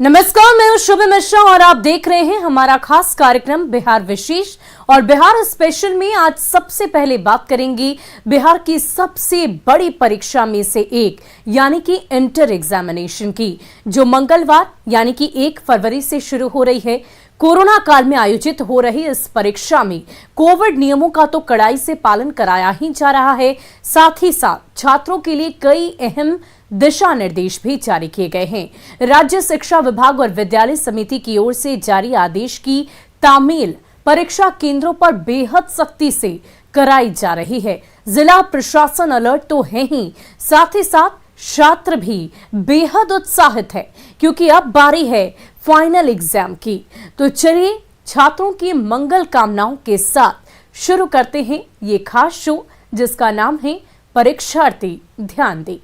नमस्कार, मैं हूं शुभ मिश्रा और आप देख रहे हैं हमारा खास कार्यक्रम बिहार विशेष। और बिहार स्पेशल में आज सबसे पहले बात करेंगे बिहार की सबसे बड़ी परीक्षा में से एक यानी कि इंटर एग्जामिनेशन की, जो मंगलवार यानी कि 1 फरवरी से शुरू हो रही है। कोरोना काल में आयोजित हो रही इस परीक्षा में कोविड नियमों का तो कड़ाई से पालन कराया ही जा रहा है, साथ ही साथ छात्रों के लिए कई अहम दिशा निर्देश भी जारी किए गए हैं। राज्य शिक्षा विभाग और विद्यालय समिति की ओर से जारी आदेश की तामील परीक्षा केंद्रों पर बेहद सख्ती से कराई जा रही है। जिला प्रशासन अलर्ट तो है ही, साथ ही साथ छात्र भी बेहद उत्साहित है क्योंकि अब बारी है फाइनल एग्जाम की। तो चलिए छात्रों की मंगल कामनाओं के साथ शुरू करते हैं ये खास शो जिसका नाम है परीक्षार्थी ध्यान दें।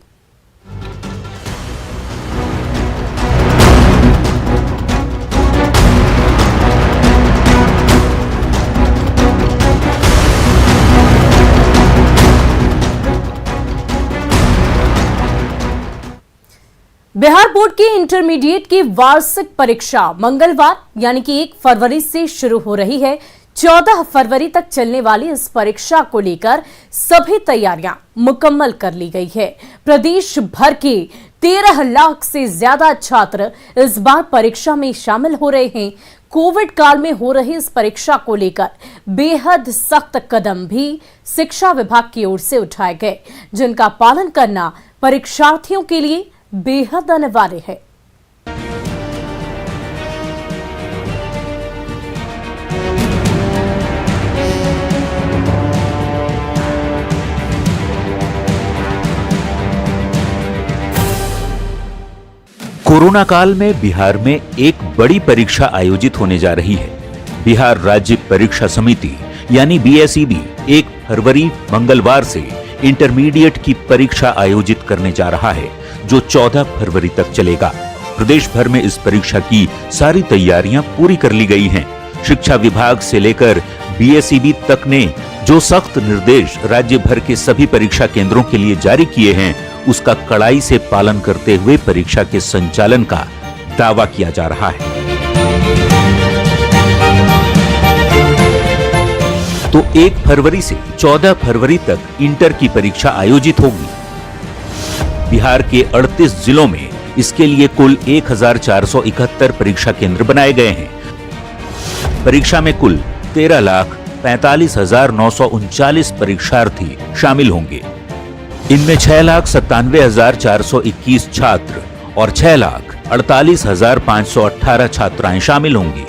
बिहार बोर्ड की इंटरमीडिएट की वार्षिक परीक्षा मंगलवार यानी कि 1 फरवरी से शुरू हो रही है। 14 फरवरी तक चलने वाली इस परीक्षा को लेकर सभी तैयारियां मुकम्मल कर ली गई है। प्रदेश भर के 13 लाख से ज्यादा छात्र इस बार परीक्षा में शामिल हो रहे हैं। कोविड काल में हो रही इस परीक्षा को लेकर बेहद सख्त कदम भी शिक्षा विभाग की ओर से उठाए गए, जिनका पालन करना परीक्षार्थियों के लिए बेहद अनिवार्य है। कोरोना काल में बिहार में एक बड़ी परीक्षा आयोजित होने जा रही है। बिहार राज्य परीक्षा समिति यानी बीएसईबी 1 फरवरी मंगलवार से इंटरमीडिएट की परीक्षा आयोजित करने जा रहा है, जो 14 फरवरी तक चलेगा। प्रदेश भर में इस परीक्षा की सारी तैयारियां पूरी कर ली गई हैं। शिक्षा विभाग से लेकर बीएसईबी तक ने जो सख्त निर्देश राज्य भर के सभी परीक्षा केंद्रों के लिए जारी किए हैं, उसका कड़ाई से पालन करते हुए परीक्षा के संचालन का दावा किया जा रहा है। तो 1 फरवरी से 14 फरवरी तक इंटर की परीक्षा आयोजित होगी। बिहार के 38 जिलों में इसके लिए कुल 1471 परीक्षा केंद्र बनाए गए हैं। परीक्षा में कुल 13,45,939 परीक्षार्थी शामिल होंगे। इनमें 6,97,421 छात्र और 6,48,518 छात्राएं शामिल होंगी।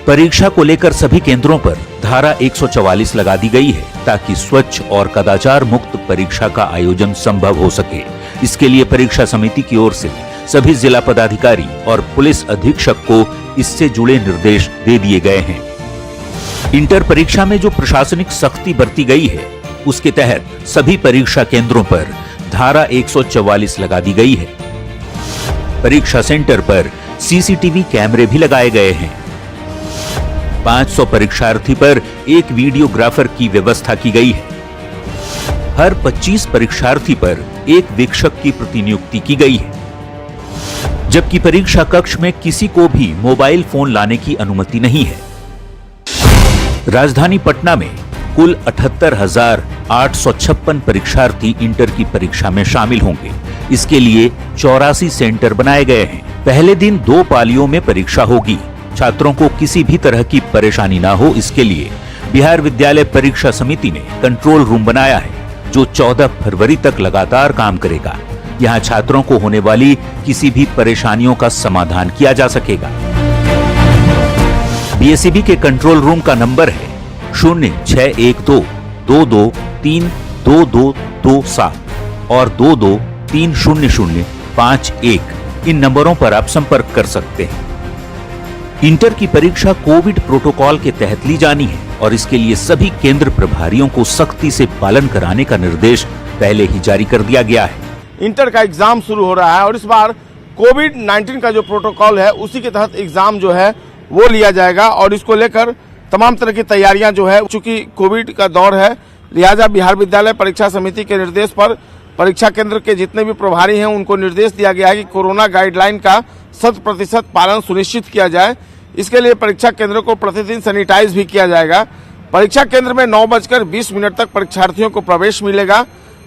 परीक्षा को लेकर सभी केंद्रों पर धारा 144 लगा दी गई है ताकि स्वच्छ और कदाचार मुक्त परीक्षा का आयोजन संभव हो सके। इसके लिए परीक्षा समिति की ओर से सभी जिला पदाधिकारी और पुलिस अधीक्षक को इससे जुड़े निर्देश दे दिए गए हैं। इंटर परीक्षा में जो प्रशासनिक सख्ती बरती गई है, उसके तहत सभी परीक्षा केंद्रों पर धारा 144 लगा दी गई है। परीक्षा सेंटर पर सीसीटीवी कैमरे भी लगाए गए हैं। 500 परीक्षार्थी पर एक वीडियोग्राफर की व्यवस्था की गई है। हर 25 परीक्षार्थी पर एक वीक्षक की प्रतिनियुक्ति की गई है, जबकि परीक्षा कक्ष में किसी को भी मोबाइल फोन लाने की अनुमति नहीं है। राजधानी पटना में कुल 78,856 परीक्षार्थी इंटर की परीक्षा में शामिल होंगे। इसके लिए 84 सेंटर बनाए गए हैं। पहले दिन 2 पालियों में परीक्षा होगी। छात्रों को किसी भी तरह की परेशानी ना हो, इसके लिए बिहार विद्यालय परीक्षा समिति ने कंट्रोल रूम बनाया है, जो 14 फरवरी तक लगातार काम करेगा। यहाँ छात्रों को होने वाली किसी भी परेशानियों का समाधान किया जा सकेगा। बीएसईबी के कंट्रोल रूम का नंबर है 0612223227 और 22300551। इन नंबरों पर आप संपर्क कर सकते हैं। इंटर की परीक्षा कोविड प्रोटोकॉल के तहत ली जानी है और इसके लिए सभी केंद्र प्रभारियों को सख्ती से पालन कराने का निर्देश पहले ही जारी कर दिया गया है। इंटर का एग्जाम शुरू हो रहा है और इस बार कोविड-19 का जो प्रोटोकॉल है उसी के तहत एग्जाम जो है वो लिया जाएगा और इसको लेकर तमाम तरह की तैयारियां जो है, चूंकि कोविड का दौर है, लिहाजा बिहार विद्यालय परीक्षा समिति के निर्देश पर परीक्षा केंद्र के जितने भी प्रभारी हैं उनको निर्देश दिया गया है कि कोरोना गाइडलाइन का 100% पालन सुनिश्चित किया जाए। इसके लिए परीक्षा केंद्र को प्रतिदिन सैनिटाइज भी किया जाएगा। परीक्षा केंद्र में 9:20 तक परीक्षार्थियों को प्रवेश मिलेगा।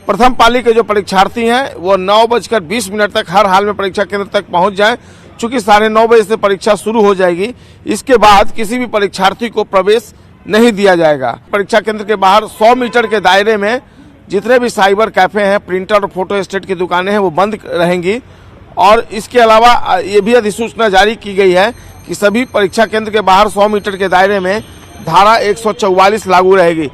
प्रथम पाली के जो परीक्षार्थी हैं वो 9:20 तक हर हाल में परीक्षा केंद्र तक पहुंच जाएं। चूंकि 9:30 बजे से परीक्षा शुरू हो जाएगी, इसके बाद किसी भी परीक्षार्थी को प्रवेश नहीं दिया जाएगा। परीक्षा केंद्र के बाहर 100 मीटर के दायरे में जितने भी साइबर कैफे हैं, प्रिंटर और फोटो स्टेट की दुकानें हैं, वो बंद रहेंगी। और इसके अलावा ये भी अधिसूचना जारी की गई है कि सभी परीक्षा केंद्र के बाहर 100 मीटर के दायरे में धारा 144 लागू रहेगी।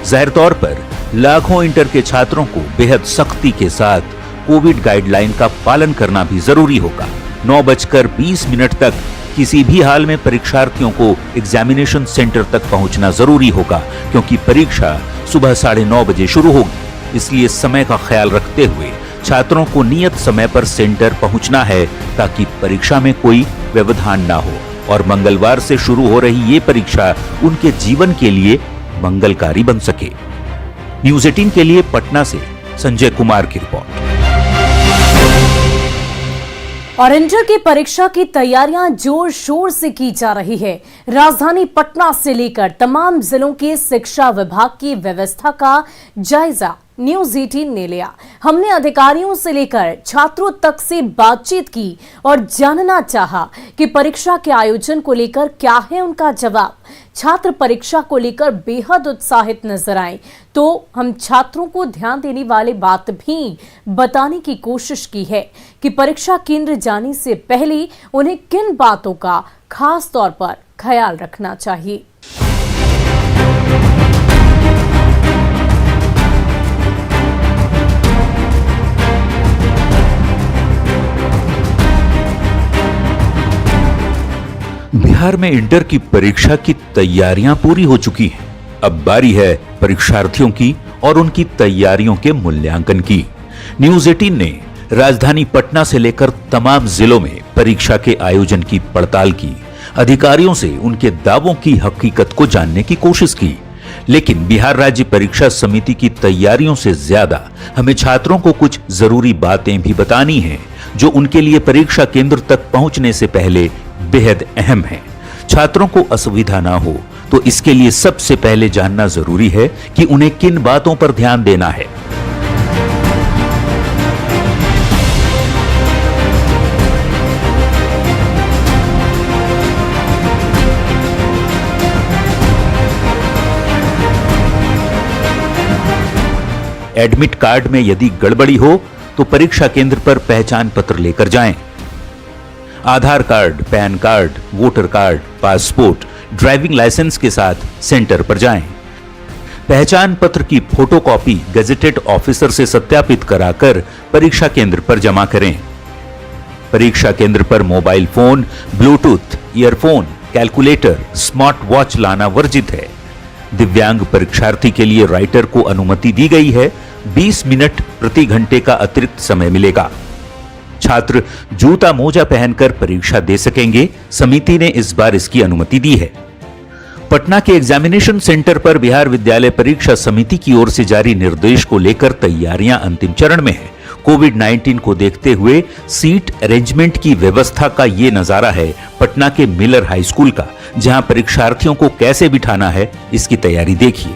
जाहिर तौर पर लाखों इंटर के छात्रों को बेहद सख्ती के साथ कोविड गाइडलाइन का पालन करना भी जरूरी होगा। 9:20 तक किसी भी हाल में परीक्षार्थियों को एग्जामिनेशन सेंटर तक पहुंचना जरूरी होगा, क्योंकि परीक्षा सुबह 9:30 बजे शुरू होगी। इसलिए समय का ख्याल रखते हुए छात्रों को नियत समय पर सेंटर पहुंचना है, ताकि परीक्षा में कोई व्यवधान ना हो और मंगलवार से शुरू हो रही ये परीक्षा उनके जीवन के लिए मंगलकारी बन सके। न्यूज़ 18 के लिए पटना से संजय कुमार की रिपोर्ट। और इंटर की परीक्षा की तैयारियां जोर शोर से की जा रही है। राजधानी पटना से लेकर तमाम जिलों के शिक्षा विभाग की व्यवस्था का जायजा न्यूज़ 18 ने लिया। हमने अधिकारियों से लेकर छात्रों तक से बातचीत की और जानना चाहा कि परीक्षा के आयोजन को लेकर क्या है उनका जवाब। छात्र परीक्षा को लेकर बेहद उत्साहित नजर आए, तो हम छात्रों को ध्यान देने वाली बात भी बताने की कोशिश की है कि परीक्षा केंद्र जाने से पहले उन्हें किन बातों का खास तौर पर ख्याल रखना चाहिए। बिहार में इंटर की परीक्षा की तैयारियां पूरी हो चुकी हैं। अब बारी है परीक्षार्थियों की और उनकी तैयारियों के मूल्यांकन की। न्यूज़ 18 ने राजधानी पटना से लेकर तमाम जिलों में परीक्षा के आयोजन की पड़ताल की, अधिकारियों से उनके दावों की हकीकत को जानने की कोशिश की। लेकिन बिहार राज्य परीक्षा समिति की तैयारियों से ज्यादा हमें छात्रों को कुछ जरूरी बातें भी बतानी हैं, जो उनके लिए परीक्षा केंद्र तक पहुंचने से पहले बेहद अहम है। छात्रों को असुविधा ना हो, तो इसके लिए सबसे पहले जानना जरूरी है कि उन्हें किन बातों पर ध्यान देना है। एडमिट कार्ड में यदि गड़बड़ी हो तो परीक्षा केंद्र पर पहचान पत्र लेकर जाएं। Aadhaar card, PAN card, voter card, passport, driving licence के साथ सेंटर पर जाएं। पहचान पत्र की फोटोकॉपी गजेटेड ऑफिसर से सत्यापित कराकर परीक्षा केंद्र पर जमा करें। परीक्षा केंद्र पर mobile phone, Bluetooth, earphone, calculator, smart watch लाना वर्जित है। दिव्यांग परीक्षार्थी के लिए राइटर को अनुमति दी गई है। 20 मिनट प्रति घंटे का अतिरिक्त समय मिलेगा। छात्र जूता मोजा पहनकर परीक्षा दे सकेंगे। समिति ने इस बार इसकी अनुमति दी है। पटना के एग्जामिनेशन सेंटर पर बिहार विद्यालय परीक्षा समिति की ओर से जारी निर्देश को लेकर तैयारियां अंतिम चरण में है। कोविड-19 को देखते हुए सीट अरेंजमेंट की व्यवस्था का ये नजारा है पटना के मिलर हाई स्कूल का, जहां परीक्षार्थियों को कैसे बिठाना है इसकी तैयारी देखिए।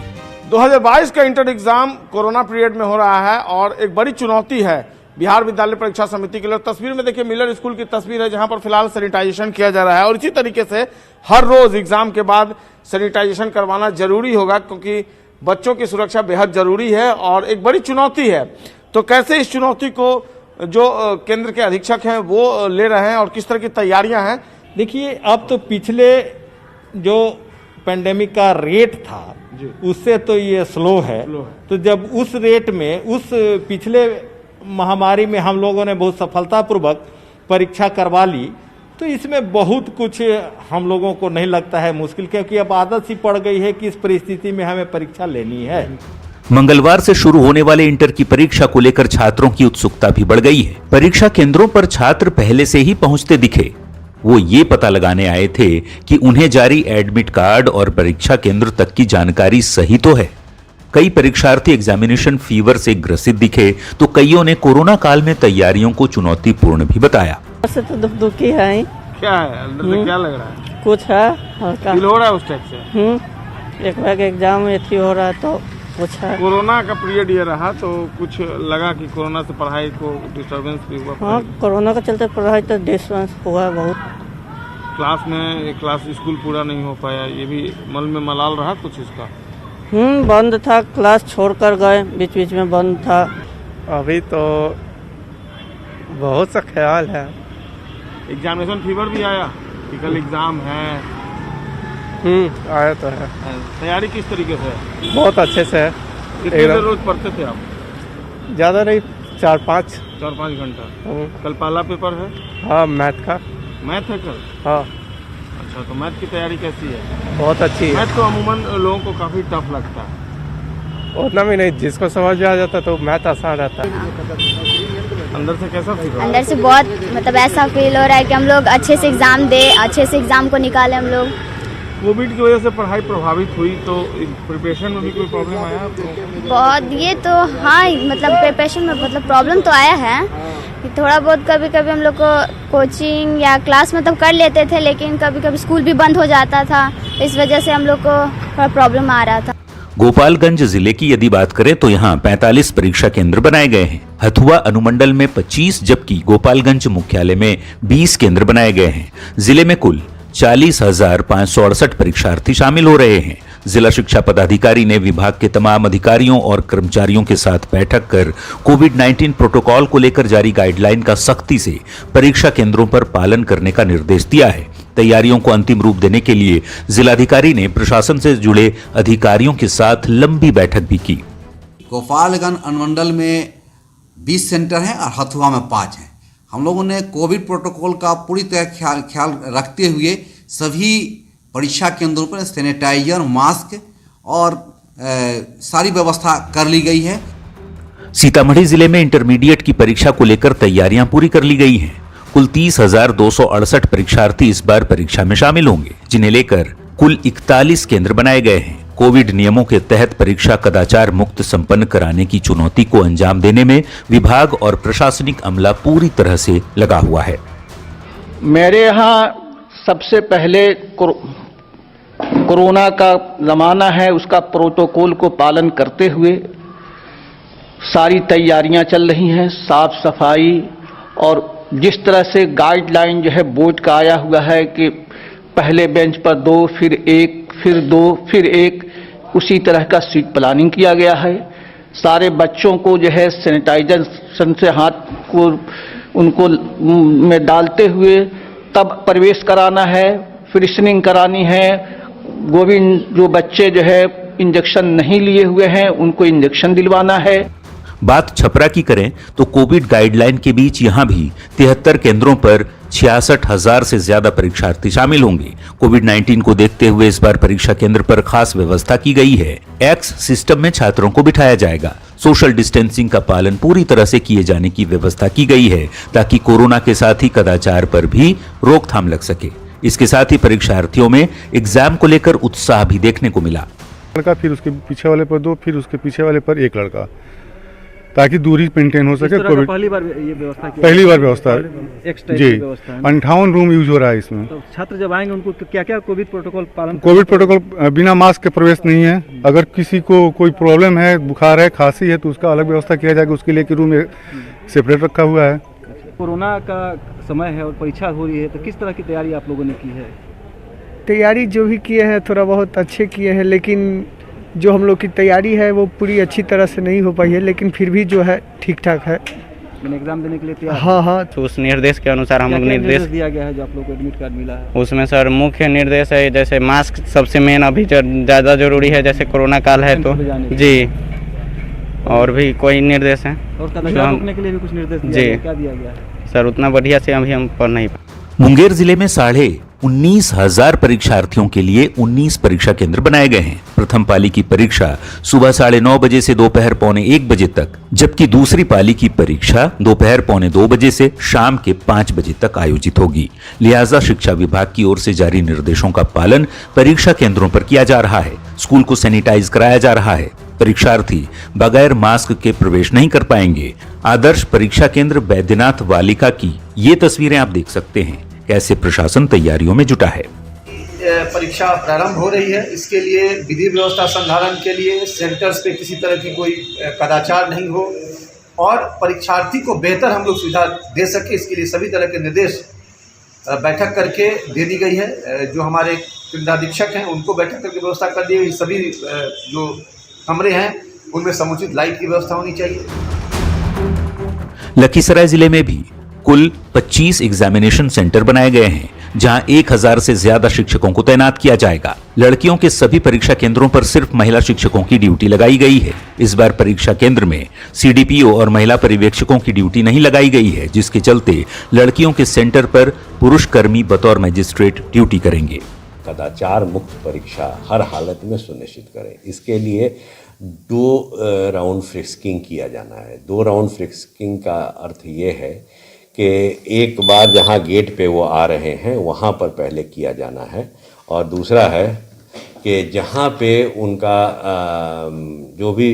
2022 का इंटर एग्जाम कोरोना पीरियड में हो रहा है और एक बड़ी चुनौती है बिहार विद्यालय परीक्षा समिति के लिए। तस्वीर में देखिए मिलर स्कूल की तस्वीर है, जहां पर फिलहाल सैनिटाइजेशन किया जा रहा है और इसी तरीके से हर रोज एग्जाम के बाद सैनिटाइजेशन करवाना जरूरी होगा, क्योंकि बच्चों की सुरक्षा बेहद जरूरी है और एक बड़ी चुनौती है। तो कैसे इस चुनौती को जो केंद्र के अधीक्षक हैं वो ले रहे हैं और किस तरह की तैयारियां हैं? देखिए, अब तो पिछले जो पेंडेमिक का रेट था उससे तो ये स्लो है। तो जब उस रेट में, उस पिछले महामारी में हम लोगों ने बहुत सफलतापूर्वक परीक्षा करवा ली, तो इसमें बहुत कुछ हम लोगों को नहीं लगता है मुश्किल, क्योंकि अब आदत सी पड़ गई है कि इस परिस्थिति में हमें परीक्षा लेनी है। मंगलवार से शुरू होने वाले इंटर की परीक्षा को लेकर छात्रों की उत्सुकता भी बढ़ गई है। परीक्षा केंद्रों पर छात्र पहले से ही पहुंचते दिखे। वो ये पता लगाने आए थे कि उन्हें जारी एडमिट कार्ड और परीक्षा केंद्र तक की जानकारी सही तो है। कई परीक्षार्थी एग्जामिनेशन फीवर से ग्रसित दिखे, तो कईयों ने कोरोना काल में तैयारियों को चुनौतीपूर्ण भी बताया। से तो दुखी है ही। क्या है अंदर से, क्या लग रहा है? कुछ है हल्का। फील हो रहा है उस टाइप से? एक बार एग्जाम में थी हो रहा है तो कुछ है। कोरोना का पीरियड ये रहा तो कुछ लगा कि कोरोना से पढ़ाई को डिस्टर्बेंस भी हुआ? हाँ, कोरोना के चलते पढ़ाई तो डिस्टर्बेंस हुआ है बहुत। क्लास में क्लास स्कूल पूरा नहीं हो पाया, ये भी मन में मलाल रहा कुछ इसका? बंद था, क्लास छोड़कर गए, बीच बीच में बंद था। अभी तो बहुत सा ख्याल है। एग्जामिनेशन फीवर भी आया कि कल एग्जाम है? आया तो है। तैयारी किस तरीके से है? बहुत अच्छे से है। कितनी देर रोज पढ़ते थे आप? ज़्यादा नहीं, 4-5 घंटा। कल पहला पेपर है? हाँ, मैथ का। मैथ है कल? हाँ। अच्छा, तो मैथ की तैयारी कैसी है? बहुत अच्छी है। मैथ तो अमूमन लोगों को काफी टफ लगता है। उतना भी नहीं, जिसको समझ में आ जाता तो मैथ आसान रहता है। अंदर से कैसा फील हो रहा है? अंदर से बहुत मतलब ऐसा फील हो रहा है कि हम लोग अच्छे से एग्जाम दे, अच्छे से एग्जाम को निकाले हम लोग। कोविड की वजह से पढ़ाई प्रभावित हुई तो प्रिपरेशन में भी कोई प्रॉब्लम आया आपको? बहुत ये तो हाँ, मतलब प्रिपरेशन में मतलब प्रॉब्लम तो आया है कि थोड़ा बहुत कभी कभी हम लोग को कोचिंग या क्लास मतलब कर लेते थे, लेकिन कभी कभी स्कूल भी बंद हो जाता था, इस वजह से हम लोग को थोड़ा प्रॉब्लम आ रहा था। गोपालगंज जिले की यदि बात करें तो यहाँ 45 परीक्षा केंद्र बनाए गए हैं। हथुआ अनुमंडल में 25 जबकि गोपालगंज मुख्यालय में 20 केंद्र बनाए गए हैं। जिले में कुल 40,568 परीक्षार्थी शामिल हो रहे हैं। जिला शिक्षा पदाधिकारी ने विभाग के तमाम अधिकारियों और कर्मचारियों के साथ बैठक कर कोविड-19 प्रोटोकॉल को लेकर जारी गाइडलाइन का सख्ती से परीक्षा केंद्रों पर पालन करने का निर्देश दिया है। तैयारियों को अंतिम रूप देने के लिए जिलाधिकारी ने प्रशासन से जुड़े अधिकारियों के साथ लंबी बैठक भी की। गोपालगंज अनुमंडल में 20 सेंटर हैं और हथुआ में 5 हैं। हम लोगों ने कोविड प्रोटोकॉल का पूरी तरह ख्याल रखते हुए सभी परीक्षा केंद्रों पर सैनिटाइजर, मास्क और सारी व्यवस्था कर ली गई है। सीतामढ़ी जिले में इंटरमीडिएट की परीक्षा को लेकर तैयारियां पूरी कर ली गई हैं। कुल 30,268 परीक्षार्थी इस बार परीक्षा में शामिल होंगे, जिन्हें लेकर कुल 41 केंद्र बनाए गए हैं। कोविड नियमों के तहत परीक्षा कदाचार मुक्त संपन्न कराने की चुनौती को अंजाम देने में विभाग और प्रशासनिक अमला पूरी तरह से लगा हुआ है। मेरे यहाँ सबसे पहले कोरोना का ज़माना है, उसका प्रोटोकॉल को पालन करते हुए सारी तैयारियां चल रही हैं। साफ सफाई और जिस तरह से गाइडलाइन जो है बोर्ड का आया हुआ है कि पहले बेंच पर 2, फिर 1, फिर 2, फिर 1, उसी तरह का सीट प्लानिंग किया गया है। सारे बच्चों को जो है सैनिटाइजेशन से हाथ को उनको में डालते हुए तब प्रवेश कराना है, फ्रिशनिंग करानी है। गोविंद जो बच्चे जो है इंजेक्शन नहीं लिए हुए हैं उनको इंजेक्शन दिलवाना है। बात छपरा की करें तो कोविड गाइडलाइन के बीच यहां भी 73 केंद्रों पर 66,000 से ज्यादा परीक्षार्थी शामिल होंगे। कोविड-19 को देखते हुए इस बार परीक्षा केंद्र पर खास व्यवस्था की गई है। एक्स सिस्टम में छात्रों को बिठाया जाएगा। सोशल डिस्टेंसिंग का पालन पूरी तरह से किए जाने की व्यवस्था की गई है ताकि कोरोना के साथ ही कदाचार पर भी रोकथाम लग सके। इसके साथ ही परीक्षार्थियों में एग्जाम को लेकर उत्साह भी देखने को मिला। लड़का, फिर उसके पीछे वाले पर 2, फिर उसके पीछे वाले पर 1 लड़का, ताकि दूरी मेंटेन हो सके। कोविड पहली बार ये व्यवस्था की? पहली बार व्यवस्था जी। 58 रूम यूज हो रहा है इसमें। तो छात्र जब आएंगे उनको क्या क्या कोविड प्रोटोकॉल पालन? कोविड प्रोटोकॉल बिना मास्क के प्रवेश नहीं है। अगर किसी को कोई प्रॉब्लम है, बुखार है, खांसी है, तो उसका अलग व्यवस्था किया जाएगा। उसके लिए रूम सेपरेट रखा हुआ है। कोरोना का समय है और परीक्षा हो रही है, तो किस तरह की तैयारी आप लोगों ने की है? तैयारी जो भी किए हैं थोड़ा बहुत अच्छे किए हैं, लेकिन जो हम लोग की तैयारी है वो पूरी अच्छी तरह से नहीं हो पाई है, लेकिन फिर भी जो है ठीक ठाक है। एग्जाम देने के लिए तैयार? हाँ। तो उस निर्देश के अनुसार हम लोग निर्देश दिया गया है जो आप लोग को एडमिट कार्ड मिला है उसमें सर मुख्य निर्देश है जैसे मास्क सबसे मेन अभी ज़्यादा जरूरी है, जैसे कोरोना काल है तो जी, और भी कोई निर्देश है और कदाचार रोकने के लिए भी कुछ निर्देश दिया गया? क्या दिया गया है सर? उतना बढ़िया से अभी हम पढ़ नहीं पाए। मुंगेर जिले में 19,500 परीक्षार्थियों के लिए 19 परीक्षा केंद्र बनाए गए हैं। प्रथम पाली की परीक्षा सुबह 9:30 बजे से दोपहर 1:45 बजे तक, जबकि दूसरी पाली की परीक्षा दोपहर 1:45 बजे से शाम के 5 बजे तक आयोजित होगी। लिहाजा शिक्षा विभाग की ओर से जारी निर्देशों का पालन परीक्षा केंद्रों पर किया जा रहा है। स्कूल को सैनिटाइज कराया जा रहा है। परीक्षार्थी बगैर मास्क के प्रवेश नहीं कर पाएंगे। आदर्श परीक्षा केंद्र बैद्यनाथ वालिका की ये तस्वीरें आप देख सकते हैं, कैसे प्रशासन तैयारियों में जुटा है। परीक्षा प्रारंभ हो रही है, इसके लिए विधि व्यवस्था संधारण के लिए सेंटर्स पे किसी तरह की कोई कदाचार नहीं हो और परीक्षार्थी को बेहतर हम लोग सुविधा दे सके, इसके लिए सभी तरह के निर्देश बैठक करके दे दी गई है। जो हमारे केंद्राधीक्षक हैं उनको बैठक करके व्यवस्था कर दी गई। सभी जो कमरे हैं उनमें समुचित लाइट की व्यवस्था होनी चाहिए। लखीसराय जिले में भी कुल 25 एग्जामिनेशन सेंटर बनाए गए हैं, जहां 1000 से ज्यादा शिक्षकों को तैनात किया जाएगा। लड़कियों के सभी परीक्षा केंद्रों पर सिर्फ महिला शिक्षकों की ड्यूटी लगाई गई है। इस बार परीक्षा केंद्र में सीडीपीओ और महिला पर्यवेक्षकों की ड्यूटी नहीं लगाई गई है, जिसके चलते लड़कियों के सेंटर पर पुरुष कर्मी बतौर मजिस्ट्रेट ड्यूटी करेंगे। कदाचार मुक्त परीक्षा हर हालत में सुनिश्चित करें, इसके लिए 2 राउंड फ्रिस्किंग किया जाना है। 2 राउंड फ्रिस्किंग का अर्थ ये है कि एक बार जहां गेट पे वो आ रहे हैं वहां पर पहले किया जाना है, और दूसरा है कि जहां पे उनका जो भी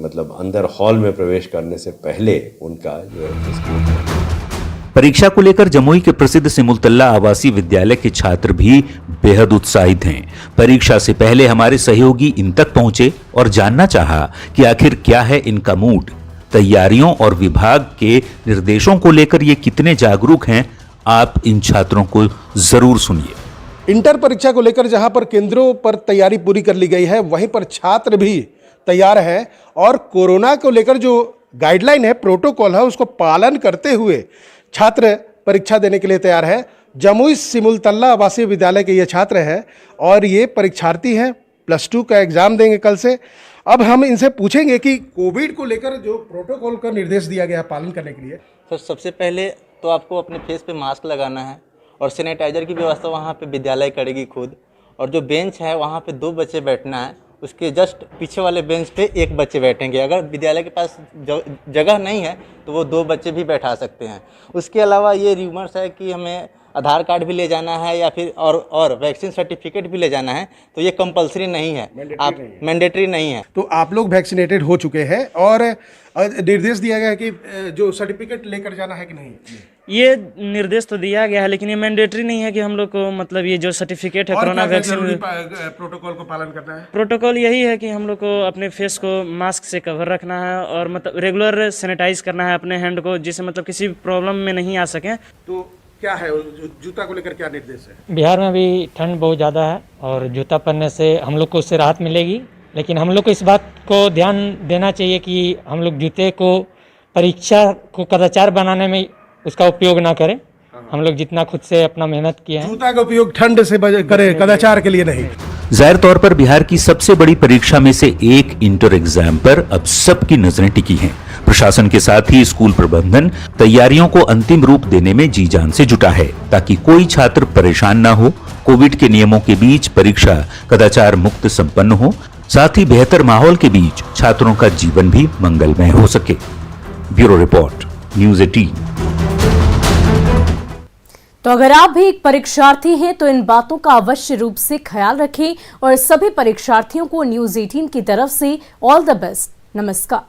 मतलब अंदर हॉल में प्रवेश करने से पहले उनका जो है। परीक्षा को लेकर जमुई के प्रसिद्ध सिमुलतल्ला आवासीय विद्यालय के छात्र भी बेहद उत्साहित हैं। परीक्षा से पहले हमारे सहयोगी इन तक पहुंचे और जानना चाहा कि आखिर क्या है इनका मूड, तैयारियों और विभाग के निर्देशों को लेकर ये कितने जागरूक हैं। आप इन छात्रों को जरूर सुनिए। इंटर परीक्षा को लेकर जहां पर केंद्रों पर तैयारी पूरी कर ली गई है, वहीं पर छात्र भी तैयार हैं और कोरोना को लेकर जो गाइडलाइन है, प्रोटोकॉल है, उसको पालन करते हुए छात्र परीक्षा देने के लिए तैयार है। जमुई सिमुलतल्ला आवासीय विद्यालय के ये छात्र हैं और ये परीक्षार्थी हैं, +2 का एग्जाम देंगे कल से। अब हम इनसे पूछेंगे कि कोविड को लेकर जो प्रोटोकॉल का निर्देश दिया गया है पालन करने के लिए। तो सबसे पहले तो आपको अपने फेस पे मास्क लगाना है और सैनिटाइजर की व्यवस्था वहाँ पे विद्यालय करेगी खुद। और जो बेंच है वहाँ पे 2 बच्चे बैठना है, उसके जस्ट पीछे वाले बेंच पे 1 बच्चे बैठेंगे। अगर विद्यालय के पास जगह नहीं है तो वो 2 बच्चे भी बैठा सकते हैं। उसके अलावा ये रूमर्स है कि हमें आधार कार्ड भी ले जाना है या फिर और वैक्सीन सर्टिफिकेट भी ले जाना है, तो ये कंपलसरी नहीं है, आप मैंडेटरी नहीं है। तो आप लोग वैक्सीनेटेड हो चुके हैं और निर्देश दिया गया है कि जो सर्टिफिकेट लेकर जाना है कि नहीं? ये निर्देश तो दिया गया है, लेकिन ये मैंडेटरी नहीं है कि हम लोग को मतलब ये जो सर्टिफिकेट है कोरोना वैक्सीन प्रोटोकॉल को पालन करना है। प्रोटोकॉल यही है कि हम लोग को अपने फेस को मास्क से कवर रखना है और मतलब रेगुलर सैनिटाइज करना है अपने हैंड को, जिससे मतलब किसी प्रॉब्लम में नहीं आ सकें। तो क्या है जूता को लेकर क्या निर्देश है? बिहार में भी ठंड बहुत ज़्यादा है और जूता पहनने से हम लोग को उससे राहत मिलेगी, लेकिन हम लोग को इस बात को ध्यान देना चाहिए कि हम लोग जूते को परीक्षा को कदाचार बनाने में उसका उपयोग ना करें। हम लोग जितना खुद से अपना मेहनत किया है, जूता का उपयोग ठंड से करें, कदाचार के लिए नहीं। जाहिर तौर पर बिहार की सबसे बड़ी परीक्षा में से एक इंटर एग्जाम पर अब सबकी नजरें टिकी हैं। प्रशासन के साथ ही स्कूल प्रबंधन तैयारियों को अंतिम रूप देने में जी जान से जुटा है, ताकि कोई छात्र परेशान न हो। कोविड के नियमों के बीच परीक्षा कदाचार मुक्त संपन्न हो, साथ ही बेहतर माहौल के बीच छात्रों का जीवन भी मंगलमय हो सके। Bureau report, news 18। तो अगर आप भी एक परीक्षार्थी हैं तो इन बातों का अवश्य रूप से ख्याल रखें और सभी परीक्षार्थियों को न्यूज़ 18 की तरफ से ऑल द बेस्ट। नमस्कार।